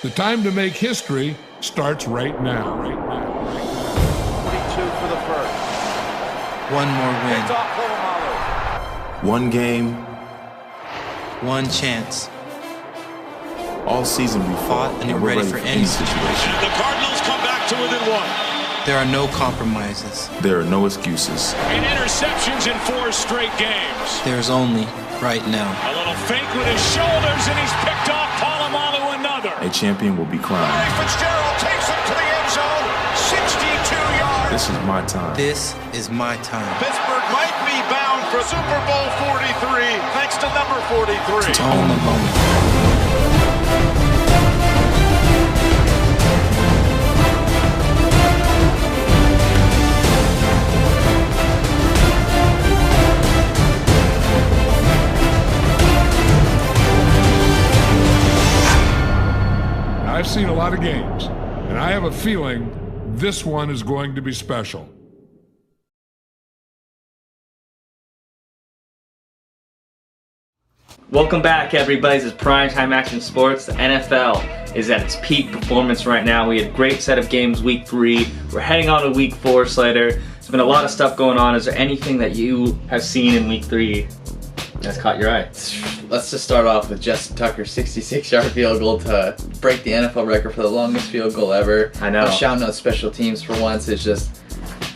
The time to make history starts right now. 42 for the first. One more win. It's off Polamalu. One game, One chance. all season we fought And we're ready for any situation. And the Cardinals come back to within one. There are no compromises. There are no excuses. And interceptions in 4 straight games. There's only right now. A little fake with his shoulders, and he's picked off Polamalu another. A champion will be crowned. Larry Fitzgerald takes him to the end zone. 62 yards. This is my time. This is my time. Pittsburgh might be bound for Super Bowl 43 thanks to number 43. To own the moment. I've seen a lot of games, and I have a feeling this one is going to be special. Welcome back, everybody. This is Primetime Action Sports. The NFL is at its peak performance right now. We had a great set of games week 3. We're heading on to week 4, Slater. There's been a lot of stuff going on. Is there anything that you have seen in week 3 that's caught your eye? Let's just start off with Justin Tucker's 66-yard field goal to break the NFL record for the longest field goal ever. I know. Shouting out special teams for once. It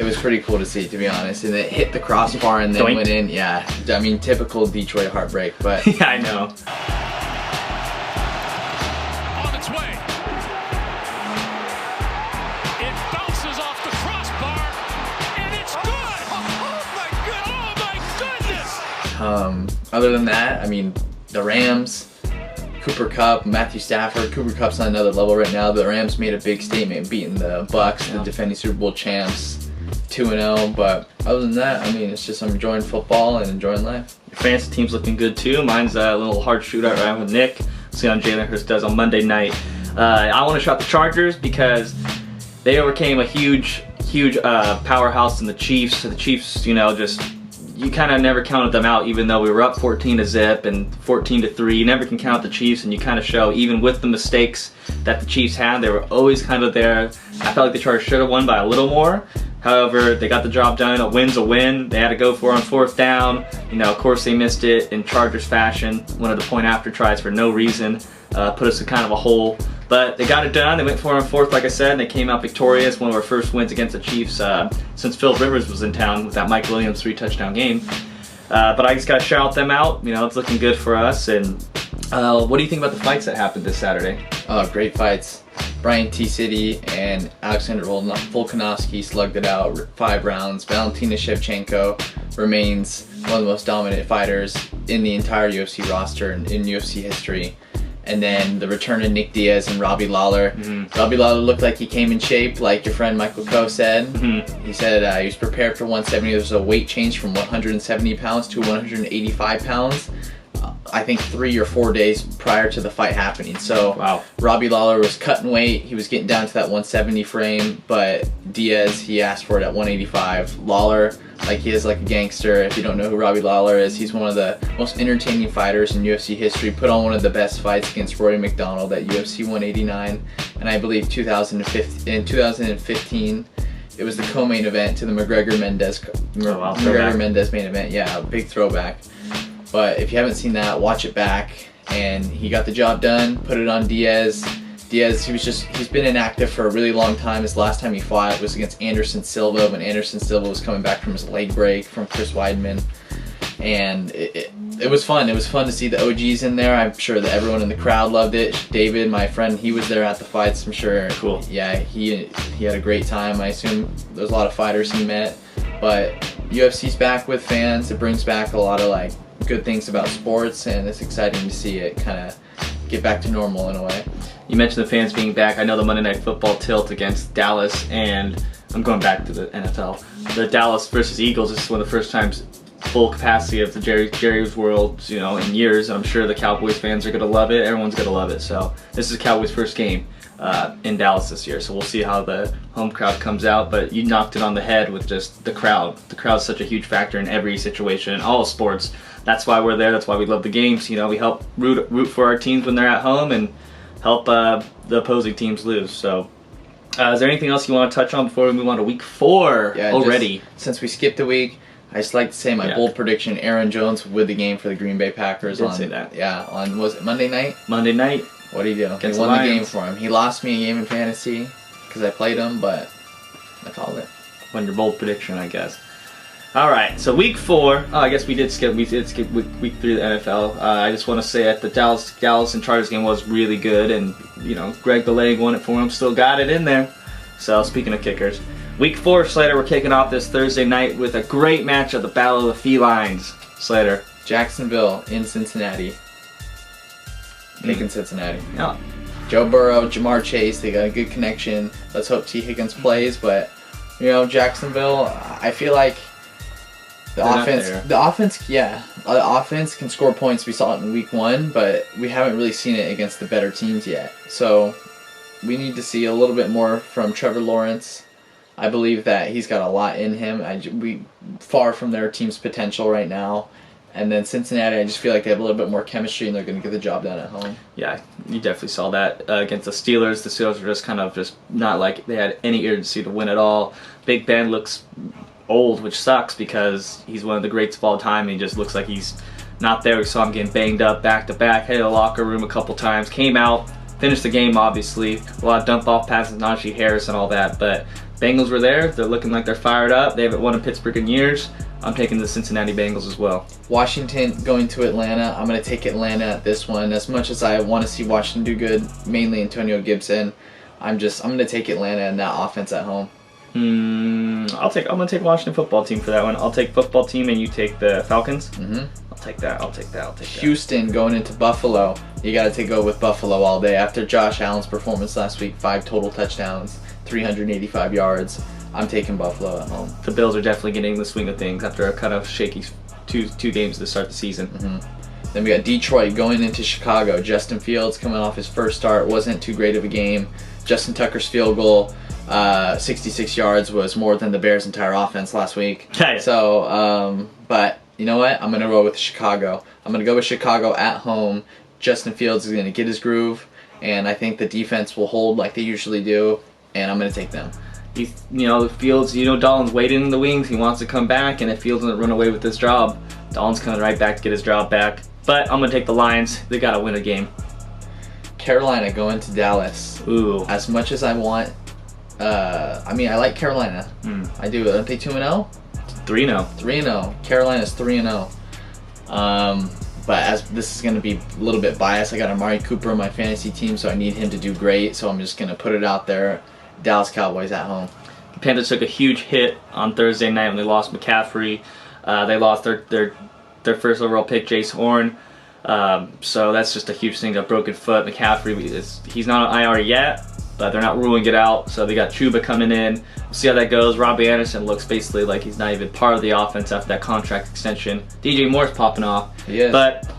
was pretty cool to see, to be honest. And it hit the crossbar and then Doink. went in. Yeah, I mean, typical Detroit heartbreak, but Yeah, I know. On its way. It bounces off the crossbar, and it's good. Oh my goodness. other than that, I mean, the Rams, Cooper Kupp, Matthew Stafford. Cooper Kupp's on another level right now. The Rams made a big statement beating the Bucks, the defending Super Bowl champs, 2-0. But other than that, I mean, it's just I'm enjoying football and enjoying life. Your fantasy team's looking good too. Mine's a little hard shootout right with Nick. See how Jalen Hurts does on Monday night. I want to shout the Chargers because they overcame a huge powerhouse in the Chiefs. So the Chiefs, you kind of never counted them out, even though we were up 14-0 and 14-3. You never can count the Chiefs, and you kind of show, even with the mistakes that the Chiefs had, they were always kind of there. I felt like the Chargers should have won by a little more. However, they got the job done. A win's a win. They had to go for it on 4th down. Of course, they missed it in Chargers fashion. One of the point after tries for no reason. Put us in kind of a hole. But they got it done. They went for it on 4th, like I said, and they came out victorious. One of our first wins against the Chiefs since Phil Rivers was in town with that Mike Williams 3-touchdown game. But I just got to shout them out. It's looking good for us. And what do you think about the fights that happened this Saturday? Oh, great fights. Brian T. City and Alexander Volkanovski slugged it out 5 rounds. Valentina Shevchenko remains one of the most dominant fighters in the entire UFC roster and in UFC history. And then the return of Nick Diaz and Robbie Lawler. Robbie Lawler looked like he came in shape, like your friend Michael Coe said. He said he was prepared for 170. There was a weight change from 170 pounds to 185 pounds. I think 3 or 4 days prior to the fight happening. So Wow. Robbie Lawler was cutting weight. He was getting down to that 170 frame, but Diaz, he asked for it at 185. Lawler, like he is like a gangster. If you don't know who Robbie Lawler is, he's one of the most entertaining fighters in UFC history. Put on one of the best fights against Rory McDonald at UFC 189, and I believe 2015. It was the co-main event to the McGregor-Mendez McGregor-Mendez main event. Yeah, a big throwback. But if you haven't seen that, watch it back. And he got the job done, put it on Diaz. Diaz, he's been inactive for a really long time. His last time he fought was against Anderson Silva when Anderson Silva was coming back from his leg break from Chris Weidman. And it was fun. It was fun to see the OGs in there. I'm sure that everyone in the crowd loved it. David, my friend, he was there at the fights, I'm sure. Cool. Yeah, he had a great time. I assume there's a lot of fighters he met. But UFC's back with fans. It brings back a lot of good things about sports, and it's exciting to see it kind of get back to normal in a way. You mentioned the fans being back. I know the Monday Night Football tilt against Dallas, and I'm going back to the NFL. The Dallas versus Eagles is one of the first times full capacity of the Jerry's World, in years. And I'm sure the Cowboys fans are going to love it. Everyone's going to love it. So this is the Cowboys' first game in Dallas this year. So we'll see how the home crowd comes out. But you knocked it on the head with just the crowd. The crowd's such a huge factor in every situation, in all sports. That's why we're there. That's why we love the games. We help root for our teams when they're at home, and help the opposing teams lose. So, is there anything else you want to touch on before we move on to week 4 already? Since we skipped a week, I just like to say my bold prediction: Aaron Jones with the game for the Green Bay Packers. I did say that. Yeah, on was it Monday night? Monday night. What did he do? Against He won the the game Lions. for him. He lost me a game in fantasy because I played him, but I called it. When your bold prediction, I guess. All right, so week 4. Oh, I guess we did skip week 3 of the NFL. I just want to say that the Dallas and Chargers game was really good, and Greg Delaney won it for him. Still got it in there. So speaking of kickers, week 4, Slater, we're kicking off this Thursday night with a great matchup, the Battle of the Felines. Slater. Jacksonville in Cincinnati. Taking Cincinnati. Yeah. Joe Burrow, Jamar Chase, they got a good connection. Let's hope T. Higgins plays, but Jacksonville, I feel like the offense can score points. We saw it in week 1, but we haven't really seen it against the better teams yet. So we need to see a little bit more from Trevor Lawrence. I believe that he's got a lot in him. We far from their team's potential right now. And then Cincinnati, I just feel like they have a little bit more chemistry and they're going to get the job done at home. Yeah, you definitely saw that against the Steelers. The Steelers were just not like they had any urgency to win at all. Big Ben looks old, which sucks because he's one of the greats of all time. And he just looks like he's not there. We saw him getting banged up back to back, hit the locker room a couple times, came out, finished the game obviously. A lot of dump off passes, Najee Harris and all that. But Bengals were there. They're looking like they're fired up. They haven't won in Pittsburgh in years. I'm taking the Cincinnati Bengals as well. Washington going to Atlanta. I'm going to take Atlanta at this one. As much as I want to see Washington do good, mainly Antonio Gibson, I'm going to take Atlanta and that offense at home. I'm going to take Washington football team for that one. I'll take football team and you take the Falcons. Mm-hmm. I'll take that. Houston going into Buffalo. You got to go with Buffalo all day. After Josh Allen's performance last week, 5 total touchdowns, 385 yards. I'm taking Buffalo at home. The Bills are definitely getting the swing of things after a kind of shaky two games to start the season. Mm-hmm. Then we got Detroit going into Chicago. Justin Fields coming off his first start. Wasn't too great of a game. Justin Tucker's field goal, 66 yards, was more than the Bears' entire offense last week. Yeah. So, but you know what? I'm going to roll with Chicago. I'm going to go with Chicago at home. Justin Fields is going to get his groove, and I think the defense will hold like they usually do, and I'm going to take them. Fields, Dalton's waiting in the wings. He wants to come back, and if Fields doesn't run away with this job, Dalton's coming right back to get his job back. But I'm going to take the Lions. They got to win a game. Carolina going to Dallas. Ooh. As much as I want, I like Carolina. I do. Aren't they 2-0? 3-0. 3-0. Carolina's 3-0. But as this is going to be a little bit biased, I got Amari Cooper on my fantasy team, so I need him to do great. So I'm just going to put it out there. Dallas Cowboys at home. The Panthers took a huge hit on Thursday night when they lost McCaffrey. They lost their first overall pick, Jace Horn. So that's just a huge thing. A broken foot. McCaffrey, he's not on IR yet, but they're not ruling it out. So they got Chuba coming in. We'll see how that goes. Robbie Anderson looks basically like he's not even part of the offense after that contract extension. DJ Moore's popping off. He is. But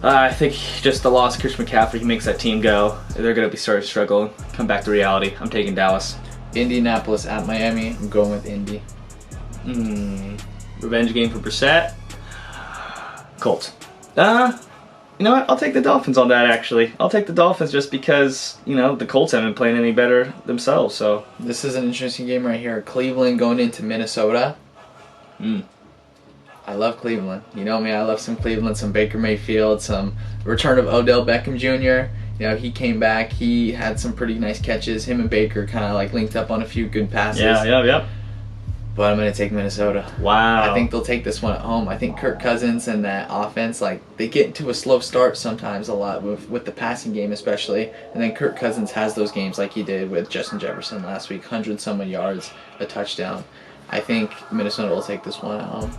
I think just the loss of Christian McCaffrey, he makes that team go. They're going to be starting to struggle. Come back to reality. I'm taking Dallas. Indianapolis at Miami. I'm going with Indy. Revenge game for Brissett. Colts. You know what? I'll take the Dolphins on that, actually. I'll take the Dolphins just because, the Colts haven't been playing any better themselves, so. This is an interesting game right here. Cleveland going into Minnesota. I love Cleveland. You know me, I love some Cleveland, some Baker Mayfield, some return of Odell Beckham Jr. He came back. He had some pretty nice catches. Him and Baker kind of linked up on a few good passes. Yeah. But I'm going to take Minnesota. Wow. I think they'll take this one at home. I think Kirk Cousins and that offense, they get into a slow start sometimes a lot with the passing game especially. And then Kirk Cousins has those games like he did with Justin Jefferson last week, 100-some yards, a touchdown. I think Minnesota will take this one at home.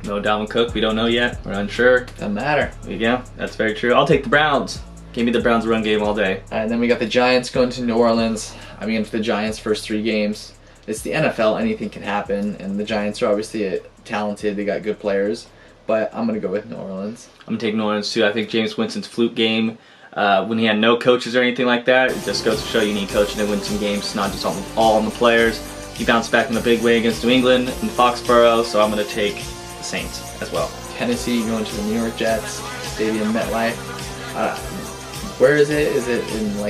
No Dalvin Cook, we don't know yet. We're unsure. Doesn't matter. Yeah, that's very true. I'll take the Browns. Give me the Browns run game all day. And then we got the Giants going to New Orleans. For the Giants' first 3 games. It's the NFL, anything can happen, and the Giants are obviously talented, they got good players, but I'm going to go with New Orleans. I'm going to take New Orleans too. I think Jameis Winston's fluke game, when he had no coaches or anything like that, it just goes to show you need coaching to win some games, not just all on the players. He bounced back in a big way against New England in Foxborough, so I'm going to take the Saints as well. Tennessee going to the New York Jets, Stadium MetLife. Where is it? Is it in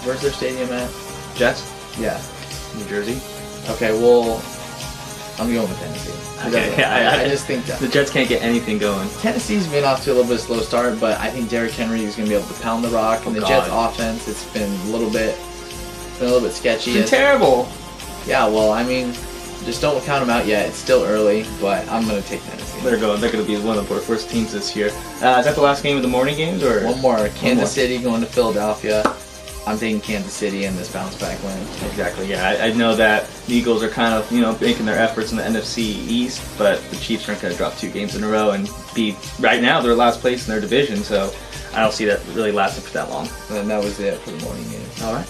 Where's their stadium at? Jets, Yeah. New Jersey. Okay, well, I'm going with Tennessee. Okay, yeah, I just think that the Jets can't get anything going. Tennessee's been off to a little bit of a slow start, but I think Derrick Henry is going to be able to pound the rock. And the Jets' offense, it's been a little bit sketchy. It's been terrible. Yeah, well, I mean, just don't count them out yet. It's still early, but I'm going to take Tennessee. They're going to be one of the worst teams this year. Is that the last game of the morning games, or One more. Kansas City going to Philadelphia. I'm taking Kansas City in this bounce back win. Exactly. Yeah, I know that the Eagles are kind of making their efforts in the NFC East, but the Chiefs aren't going to drop 2 games in a row and be right now they're last place in their division. So I don't see that really lasting for that long. And that was it for the morning game. All right.